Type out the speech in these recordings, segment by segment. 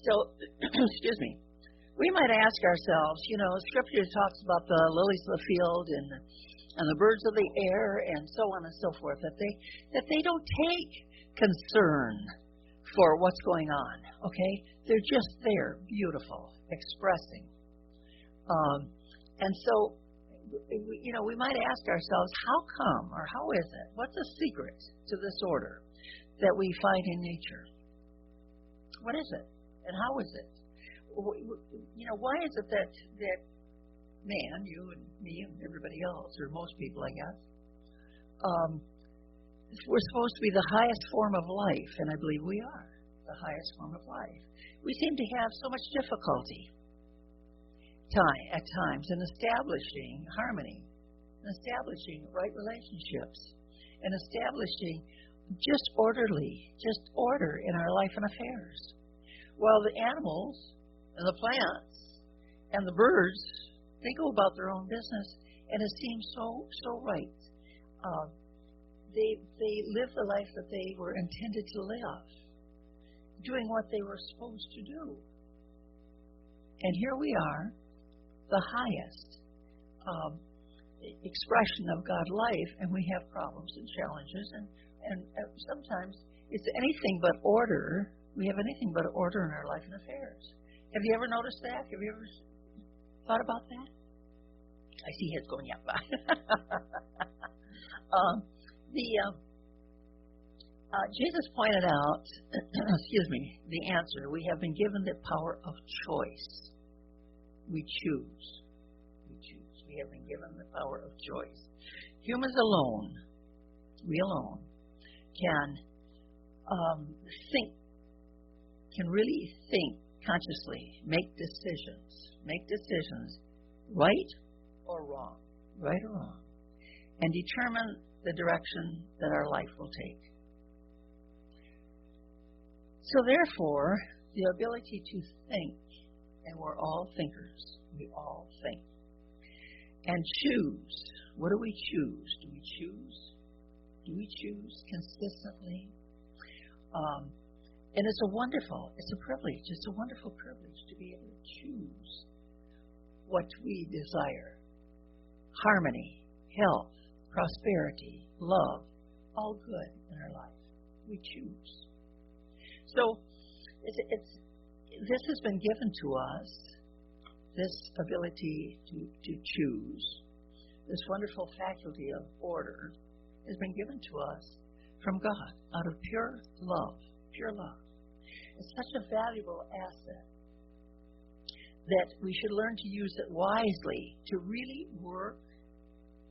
So, excuse me, we might ask ourselves, Scripture talks about the lilies of the field and the birds of the air and so on and so forth, that they don't take concern for what's going on, okay? They're just there, beautiful, expressing. And so, we might ask ourselves, how come or how is it? What's the secret to this order that we find in nature? What is it? And how is it? Why is it that man, you and me and everybody else, or most people, I guess, we're supposed to be the highest form of life, and I believe we are the highest form of life. We seem to have so much difficulty at times in establishing harmony, in establishing right relationships, and establishing just order in our life and affairs. While the animals and the plants and the birds, they go about their own business, and it seems so right. They live the life that they were intended to live, doing what they were supposed to do. And here we are, the highest expression of God's life, and we have problems and challenges, and sometimes it's anything but order. We have anything but order in our life and affairs. Have you ever noticed that? Have you ever thought about that? I see heads going, yeah. Jesus pointed out, the answer. We have been given the power of choice. We choose. We have been given the power of choice. Humans alone, we alone, can really think consciously, make decisions, right or wrong, and determine the direction that our life will take. So therefore, the ability to think, and we're all thinkers, we all think, and choose. What do we choose? Do we choose consistently? And it's a wonderful privilege to be able to choose what we desire. Harmony, health, prosperity, love, all good in our life. We choose. So this has been given to us, this ability to choose, this wonderful faculty of order has been given to us from God out of pure love. It's such a valuable asset that we should learn to use it wisely to really work,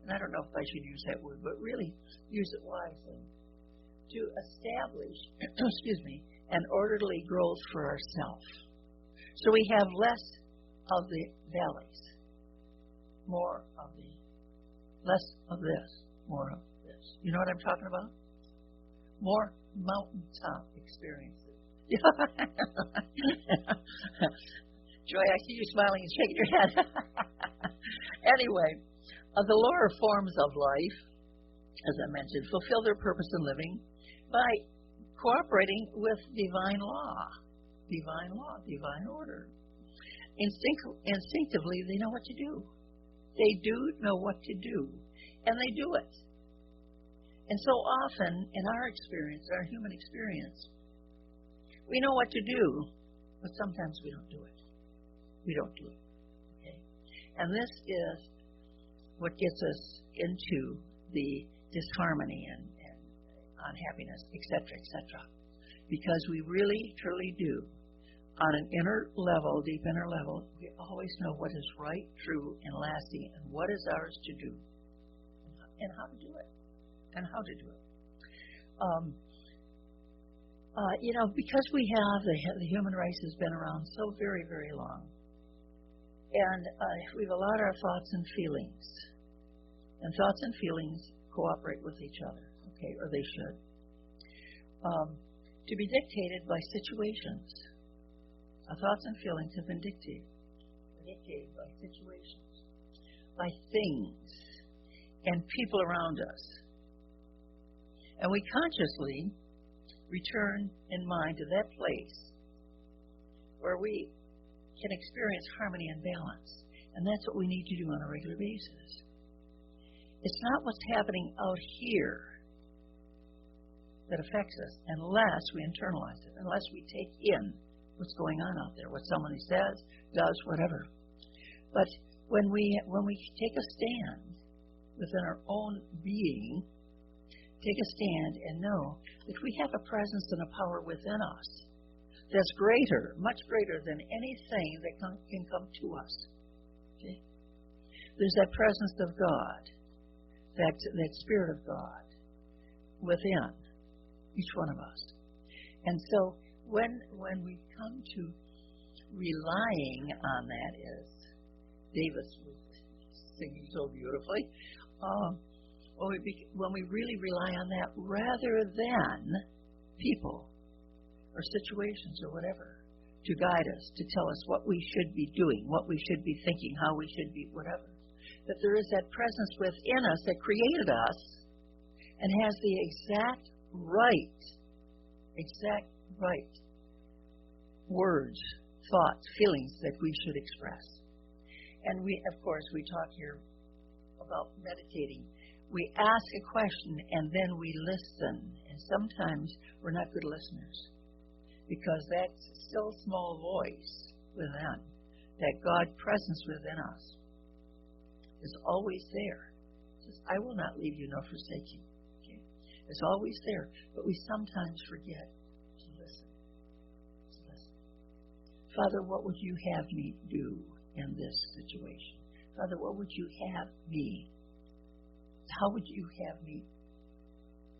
and I don't know if I should use that word, but really use it wisely to establish, an orderly growth for ourselves. So we have less of the valleys, less of this, more of this. You know what I'm talking about? More mountaintop experiences. Joy, I see you smiling and shaking your head. Anyway, the lower forms of life, as I mentioned, fulfill their purpose in living by cooperating with divine law, divine order. Instinctively, they know what to do. They do know what to do, and they do it. And so often, in our experience, our human experience, we know what to do, but sometimes we don't do it. Okay? And this is what gets us into the disharmony and unhappiness, etc., because we really, truly do, on an inner level, deep inner level, we always know what is right, true, and lasting, and what is ours to do, and how to do it. Because we have, the human race has been around so very, very long, and we've allowed our thoughts and feelings cooperate with each other, okay, or they should, to be dictated by situations. Our thoughts and feelings have been dictated by situations, by things, and people around us. And we consciously return in mind to that place where we can experience harmony and balance. And that's what we need to do on a regular basis. It's not what's happening out here that affects us unless we internalize it, unless we take in what's going on out there, what somebody says, does, whatever. But when we take a stand within our own being, take a stand and know that we have a presence and a power within us that's greater, much greater than anything that can come to us. Okay? There's that presence of God, that Spirit of God within each one of us. And so when we come to relying on that, as Davis was singing so beautifully, when we really rely on that rather than people or situations or whatever to guide us, to tell us what we should be doing, what we should be thinking, how we should be, whatever, that there is that presence within us that created us and has the exact right words, thoughts, feelings that we should express. And we, of course, we talk here about meditating. We ask a question and then we listen. And sometimes we're not good listeners because that still small voice within, that God presence within us, is always there. It says, I will not leave you nor forsake you. Okay? It's always there, but we sometimes forget to listen. Father, what would you have me do in this situation? Father, what would you have me? How would you have me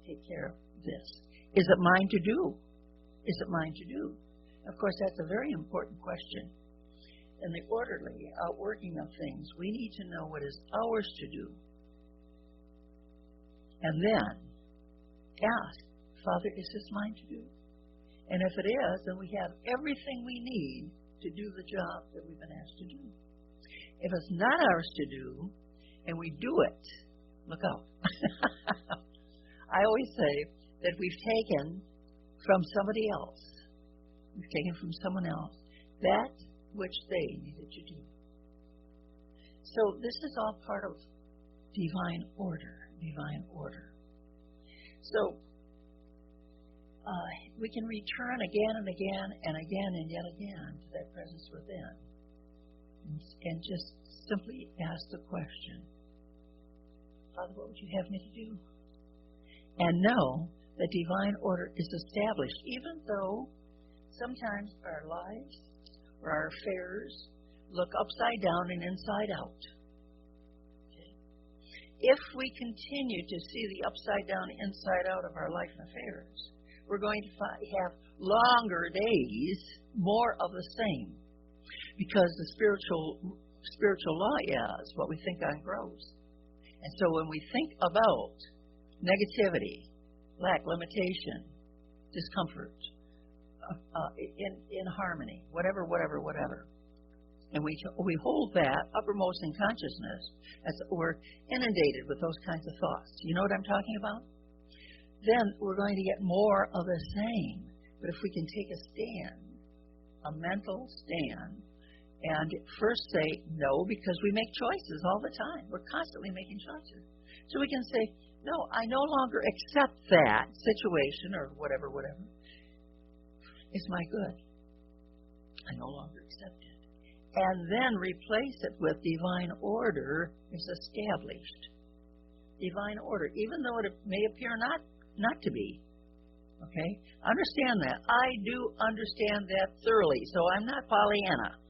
take care of this? Is it mine to do? Is it mine to do? Of course, that's a very important question. In the orderly outworking of things, we need to know what is ours to do. And then ask, Father, is this mine to do? And if it is, then we have everything we need to do the job that we've been asked to do. If it's not ours to do, and we do it, look out. I always say that we've taken from somebody else. We've taken from someone else that which they needed to do. So this is all part of divine order. So we can return again and again and again and yet again to that presence within and just simply ask the question, Father, what would you have me to do? And know that divine order is established, even though sometimes our lives or our affairs look upside down and inside out. Okay? If we continue to see the upside down, inside out of our life and affairs, we're going to have longer days, more of the same, because the spiritual law is what we think on grows. And so when we think about negativity, lack, limitation, discomfort, in harmony, whatever, and we hold that uppermost in consciousness, as we're inundated with those kinds of thoughts. You know what I'm talking about? Then we're going to get more of the same. But if we can take a stand, a mental stand, and first say no, because we make choices all the time. We're constantly making choices. So we can say, no, I no longer accept that situation or whatever. It's my good. I no longer accept it. And then replace it with divine order is established. Divine order, even though it may appear not to be. Okay? Understand that. I do understand that thoroughly, so I'm not Pollyanna.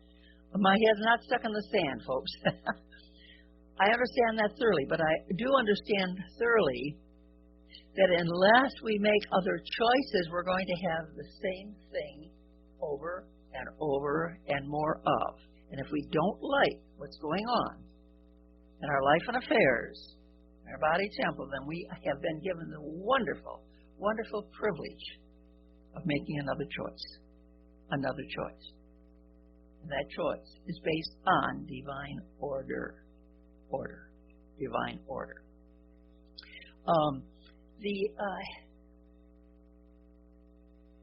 My head's not stuck in the sand, folks. I understand that thoroughly, but I do understand thoroughly that unless we make other choices, we're going to have the same thing over and over and more of. And if we don't like what's going on in our life and affairs, in our body temple, then we have been given the wonderful, wonderful privilege of making another choice. Another choice. And that choice is based on divine order. Divine order.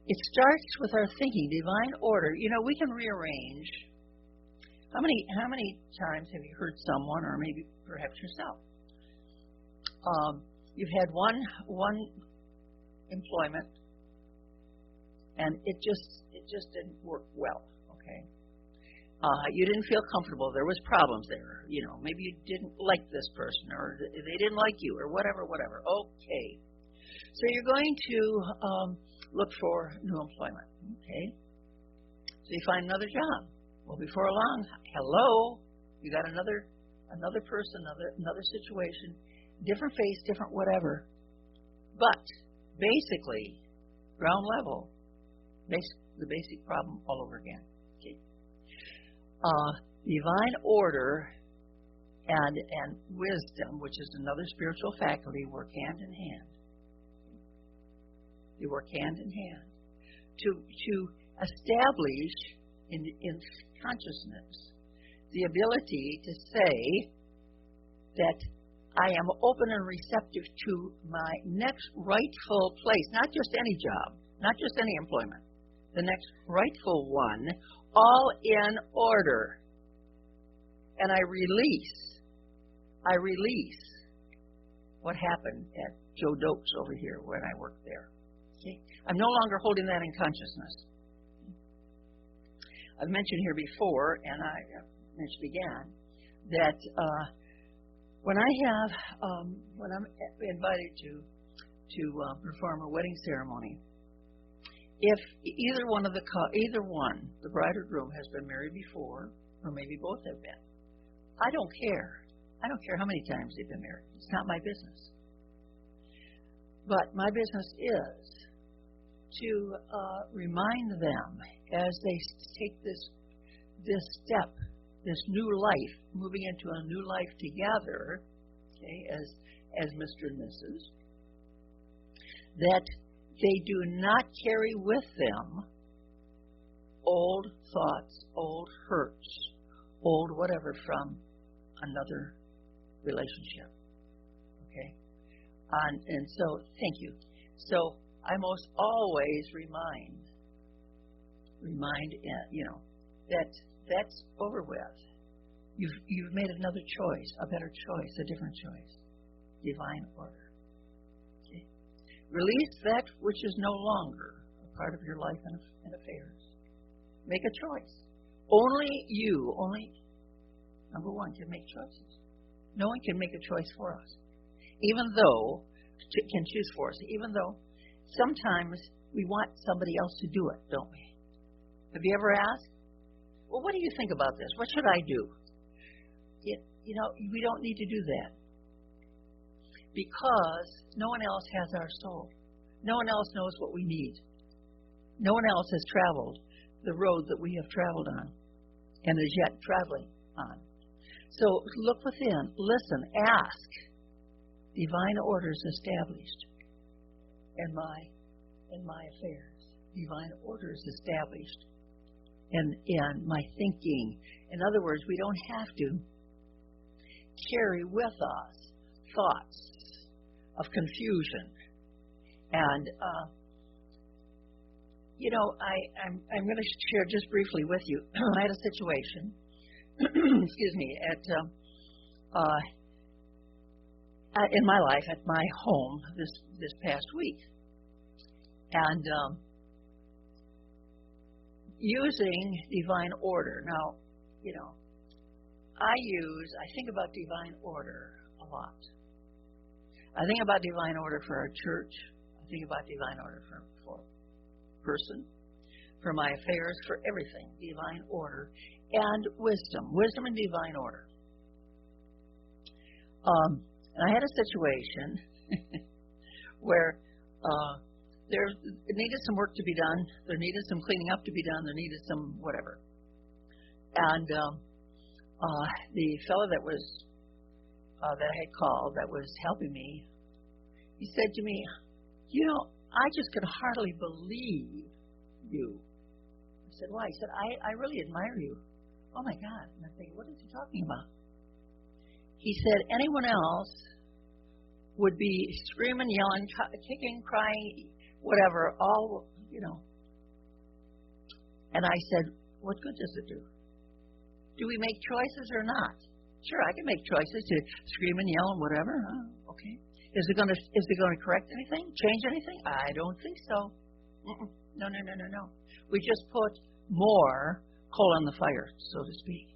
It starts with our thinking, divine order. You know, we can rearrange. How many times have you heard someone, or maybe perhaps yourself? You've had one employment, and it just didn't work well. Okay, you didn't feel comfortable. There was problems there. You know, maybe you didn't like this person, or they didn't like you, or whatever. Okay, so you're going to look for new employment. Okay, so you find another job. Well, before long, hello, you got another person, another situation, different face, different whatever. But basically, ground level, the basic problem all over again. Okay. Divine order and wisdom, which is another spiritual faculty, work hand in hand. They work hand in hand to establish in consciousness the ability to say that I am open and receptive to my next rightful place, not just any job, not just any employment, the next rightful one, all in order. And I release what happened at Joe Doakes over here when I worked there. Okay? I'm no longer holding that in consciousness. I've mentioned here before, and I mentioned again, that when I'm invited to perform a wedding ceremony, if either one, the bride or groom, has been married before, or maybe both have been, I don't care. I don't care how many times they've been married. It's not my business. But my business is to remind them as they take this step, this new life, moving into a new life together, okay, as Mr. and Mrs., that they do not carry with them old thoughts, old hurts, old whatever from another relationship. Okay? And so, thank you. So, I most always remind that that's over with. You've made another choice, a better choice, a different choice. Divine order. Okay? Release that which is no longer a part of your life and affairs. Make a choice. Only number one, can make choices. No one can make a choice for us. Can choose for us. Even though sometimes we want somebody else to do it, don't we? Have you ever asked, well, what do you think about this? What should I do? We don't need to do that. Because no one else has our soul. No one else knows what we need. No one else has traveled the road that we have traveled on and is yet traveling on. So look within, listen, ask. Divine orders established in my affairs. Divine orders established in my thinking. In other words, we don't have to carry with us thoughts of confusion. And I'm going to share just briefly with you. I had a situation, excuse me, in my life at my home this past week, and using divine order. Now, I think about divine order a lot. I think about divine order for our church. I think about divine order for person, for my affairs, for everything. Divine order and wisdom and divine order. And I had a situation where there needed some work to be done. There needed some cleaning up to be done. There needed some whatever. And the fellow that I had called, that was helping me, he said to me, I just could hardly believe you. I said, why? He said, I really admire you. Oh, my God. And I'm thinking, what is he talking about? He said, anyone else would be screaming, yelling, kicking, crying, whatever, all, And I said, what good does it do? Do we make choices or not? Sure, I can make choices to scream and yell and whatever. Okay. Is it going to correct anything? Change anything? I don't think so. No. We just put more coal on the fire, so to speak.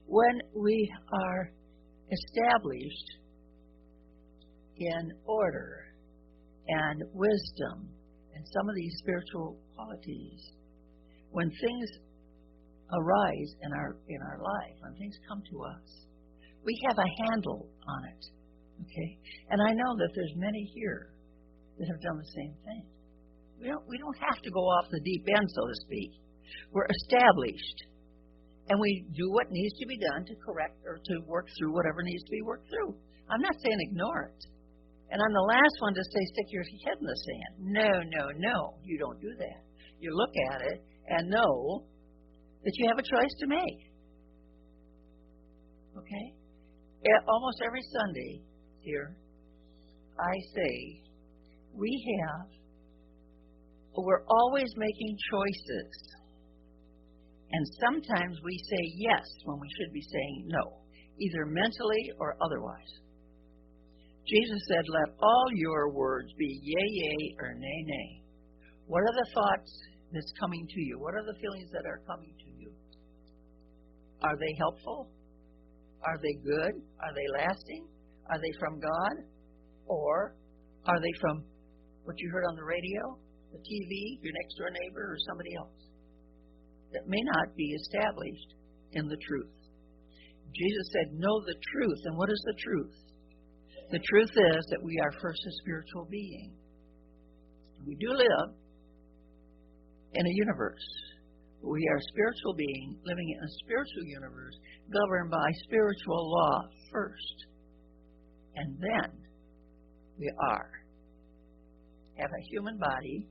When we are established in order and wisdom and some of these spiritual qualities, when things arise in our life, when things come to us, we have a handle on it. Okay? And I know that there's many here that have done the same thing. We don't have to go off the deep end, so to speak. We're established. And we do what needs to be done to correct or to work through whatever needs to be worked through. I'm not saying ignore it. And I'm the last one to say stick your head in the sand. No. You don't do that. You look at it and know that you have a choice to make. Okay? Almost every Sunday here, I say, we're always making choices. And sometimes we say yes when we should be saying no, either mentally or otherwise. Jesus said, let all your words be yea, or nay, nay. What are the thoughts that's coming to you? What are the feelings that are coming to you? Are they helpful? Are they good? Are they lasting? Are they from God? Or are they from what you heard on the radio, the TV, your next door neighbor, or somebody else that may not be established in the truth? Jesus said, know the truth. And what is the truth? The truth is that we are first a spiritual being. We do live in a universe. We are a spiritual being living in a spiritual universe governed by spiritual law first. And then we have a human body,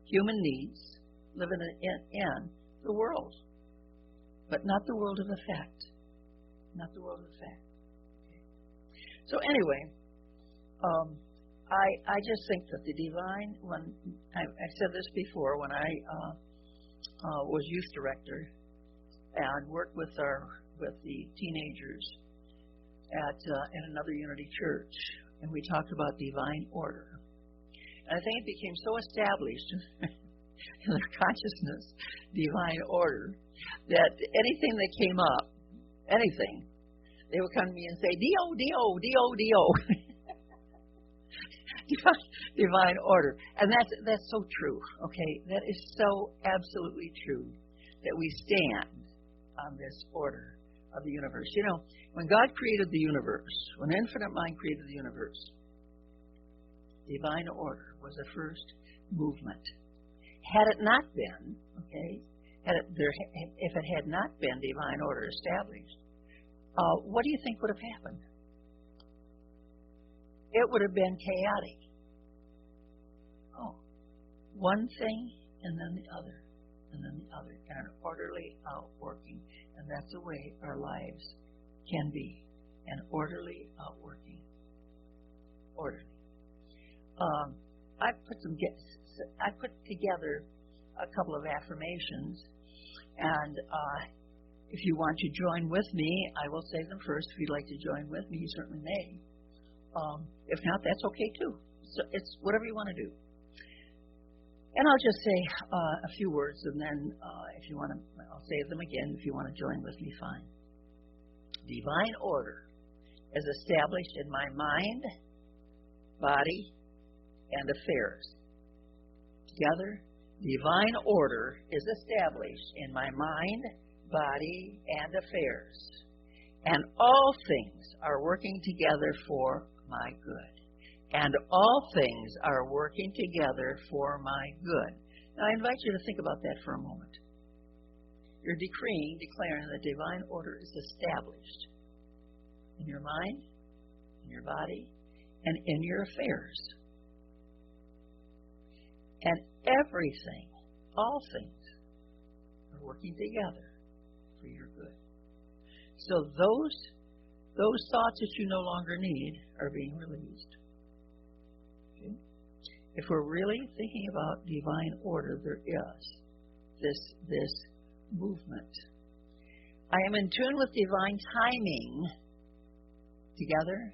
human needs, living in the world. But not the world of effect. Not the world of effect. Okay. So anyway, I just think that the divine, when I said this before, when I was youth director and worked with the teenagers in another Unity church, and we talked about divine order. And I think it became so established in their consciousness, divine order, that anything that came up, anything, they would come to me and say, D-O. Divine order. And that's so true, okay? That is so absolutely true, that we stand on this order of the universe. You know, when God created the universe, when Infinite Mind created the universe, divine order was the first movement. Had it not been, okay, if it had not been divine order established, what do you think would have happened? It would have been chaotic. One thing and then the other, and then the other, and an orderly outworking. And that's the way our lives can be, an orderly outworking. Orderly. I put together a couple of affirmations, and if you want to join with me, I will say them first. If you'd like to join with me, you certainly may. If not, that's okay too. So it's whatever you want to do. And I'll just say a few words, and then if you want to, I'll say them again. If you want to join with me, fine. Divine order is established in my mind, body, and affairs. Together, divine order is established in my mind, body, and affairs. And all things are working together for my good. And all things are working together for my good. Now, I invite you to think about that for a moment. You're declaring that divine order is established in your mind, in your body, and in your affairs. And everything, all things, are working together for your good. So those thoughts that you no longer need are being released. Okay? If we're really thinking about divine order, there is this movement. I am in tune with divine timing. Together?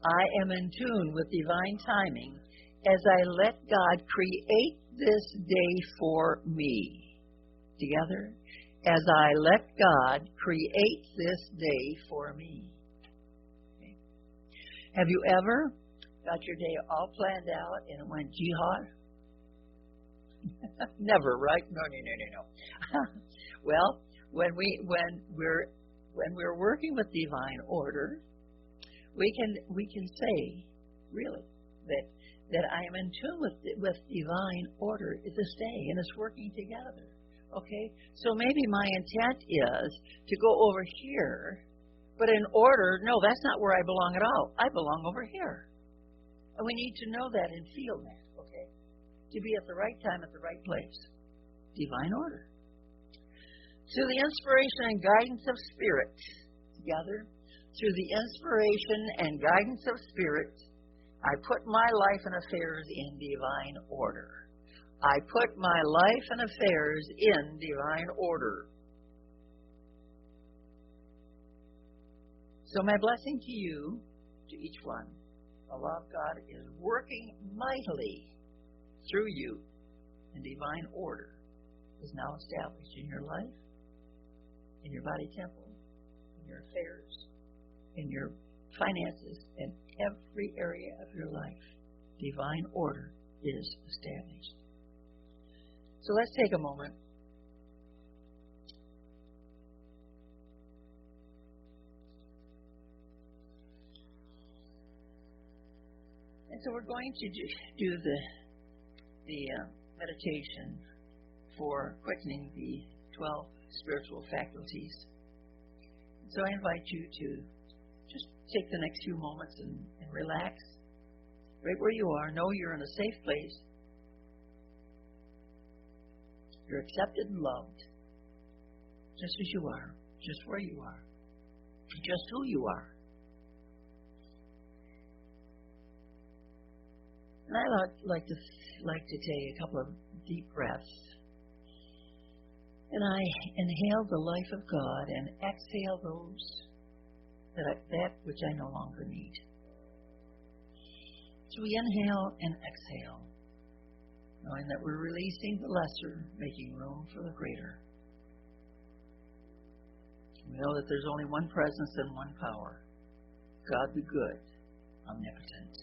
I am in tune with divine timing as I let God create this day for me. Together? As I let God create this day for me. Okay. Have you ever got your day all planned out and it went jihad? Never, right? No. Well, when we're working with divine order, we can say really that I am in tune with divine order this day, and it's working together. Okay, so maybe my intent is to go over here, but in order, no, that's not where I belong at all. I belong over here, and we need to know that and feel that. Okay, to be at the right time at the right place, divine order. Through the inspiration and guidance of Spirit, together, through the inspiration and guidance of Spirit, I put my life and affairs in divine order. I put my life and affairs in divine order. So my blessing to you, to each one, the love of God is working mightily through you, and divine order is now established in your life, in your body temple, in your affairs, in your finances, in every area of your life. Divine order is established. So let's take a moment. And so we're going to do the meditation for quickening the 12 spiritual faculties. So I invite you to just take the next few moments and relax. Right where you are, know you're in a safe place. You're accepted and loved, just as you are, just where you are, just who you are. And I like to take a couple of deep breaths. And I inhale the life of God and exhale that which I no longer need. So we inhale and exhale, knowing that we're releasing the lesser, making room for the greater. We know that there's only one presence and one power, God the good, omnipotent.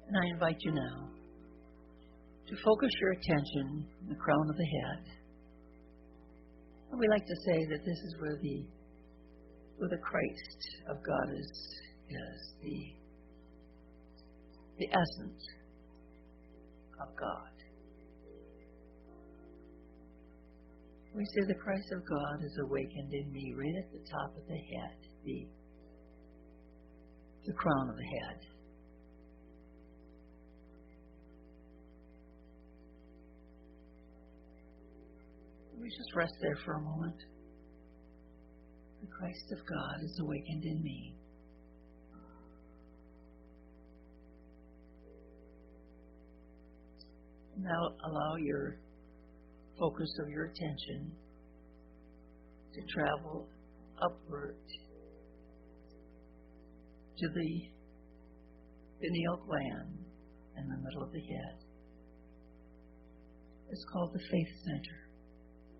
And I invite you now to focus your attention on the crown of the head. And we like to say that this is where the Christ of God is the essence of God. We say the Christ of God is awakened in me right at the top of the head, the crown of the head. We just rest there for a moment. The Christ of God is awakened in me. Now allow your focus of your attention to travel upward to the pineal gland in the middle of the head. It's called the faith center.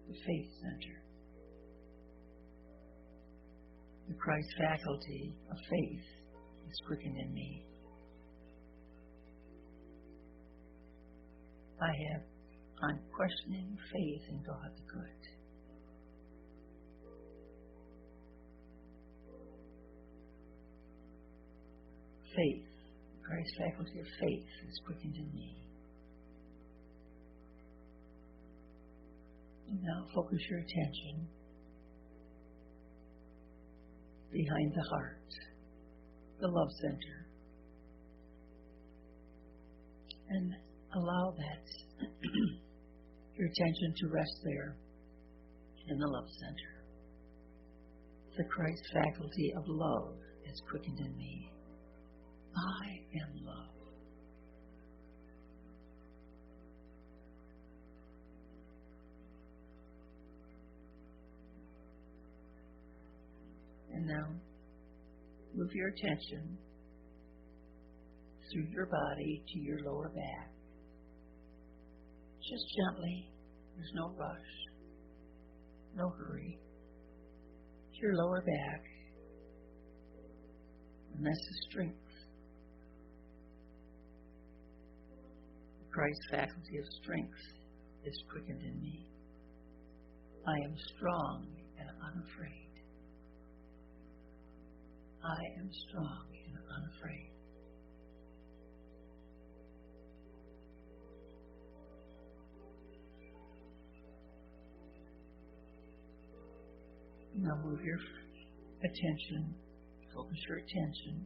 The faith center. The Christ faculty of faith is quickened in me. I have unquestioning faith in God the good. Faith, the Christ faculty of faith is quickened in me. And now focus your attention behind the heart, the love center, and allow that your attention to rest there in the love center. The Christ faculty of love is quickened in me. I am love. And now, move your attention through your body to your lower back. Just gently. There's no rush, no hurry. To your lower back. And that's the strength. Christ's faculty of strength is quickened in me. I am strong and unafraid. I am strong and unafraid. Now move your attention, focus your attention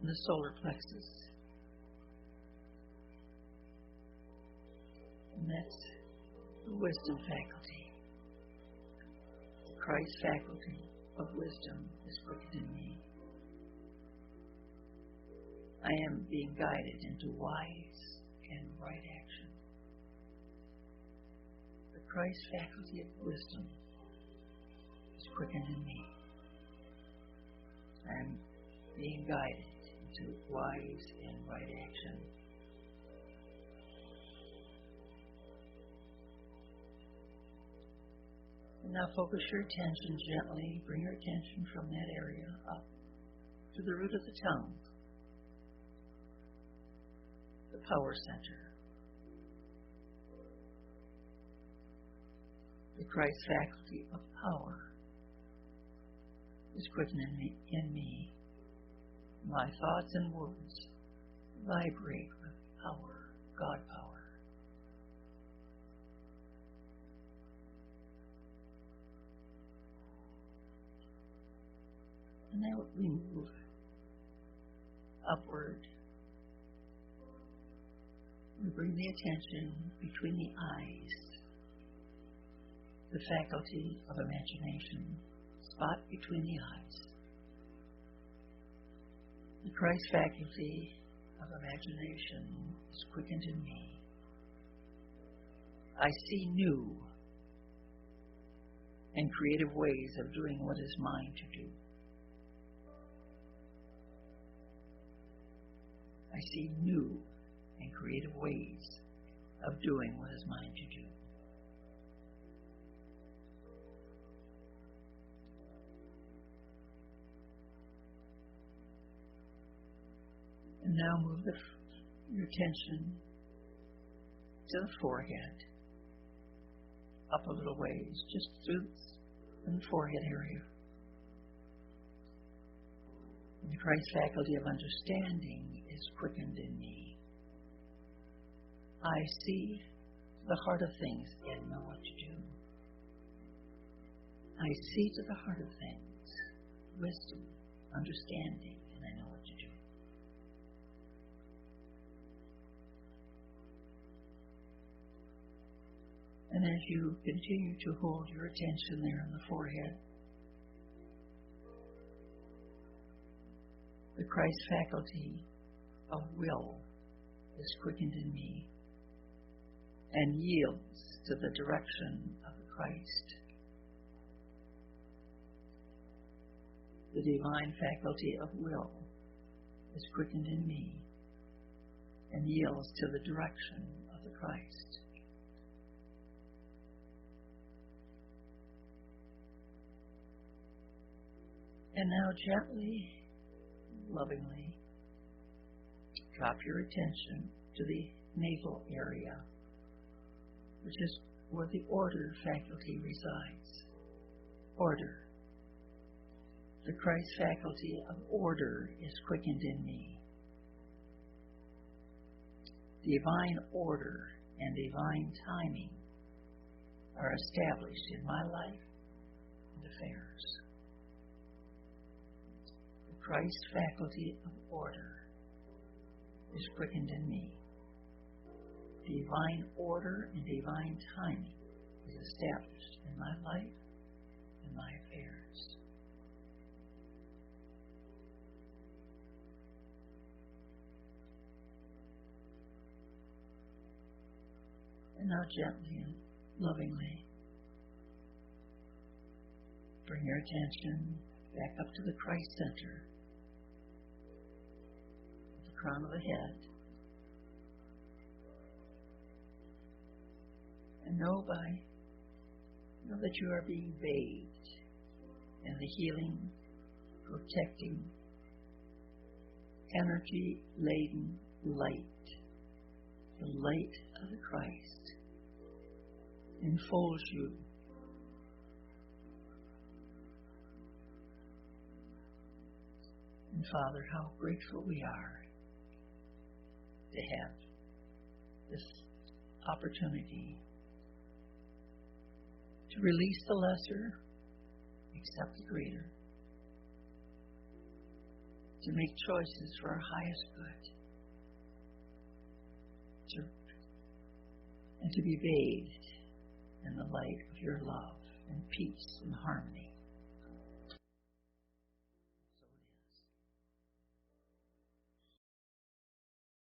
on the solar plexus. And that's the wisdom faculty. Christ's faculty of wisdom is quickened in me. I am being guided into wise and right action. The Christ faculty of wisdom is quickened in me. I am being guided into wise and right action. And now focus your attention gently. Bring your attention from that area up to the root of the tongue, the power center. The Christ faculty of power is quickened in me. My thoughts and words vibrate with power, God power. And now we move upward. We bring the attention between the eyes, the faculty of imagination, spot between the eyes. The Christ faculty of imagination is quickened in me. I see new and creative ways of doing what is mine to do. I see new and creative ways of doing what is mine to do. And now move your attention to the forehead, up a little ways, just through the forehead area. And the Christ faculty of understanding is quickened in me. I see the heart of things and know what to do. I see to the heart of things, wisdom, understanding, and I know what to do. And as you continue to hold your attention there on the forehead, the Christ faculty of will is quickened in me and yields to the direction of the Christ. The divine faculty of will is quickened in me and yields to the direction of the Christ. And now gently, lovingly, drop your attention to the navel area, which is where the order faculty resides. Order. The Christ faculty of order is quickened in me. Divine order and divine timing are established in my life and affairs. The Christ faculty of order is quickened in me. Divine order and divine timing is established in my life and my affairs. And now gently and lovingly Bring your attention back up to the Christ center, the crown of the head. And know that you are being bathed in the healing, protecting, energy-laden light. The light of the Christ enfolds you. And Father, how grateful we are to have this opportunity to release the lesser, accept the greater, to make choices for our highest good, and to be bathed in the light of your love and peace and harmony.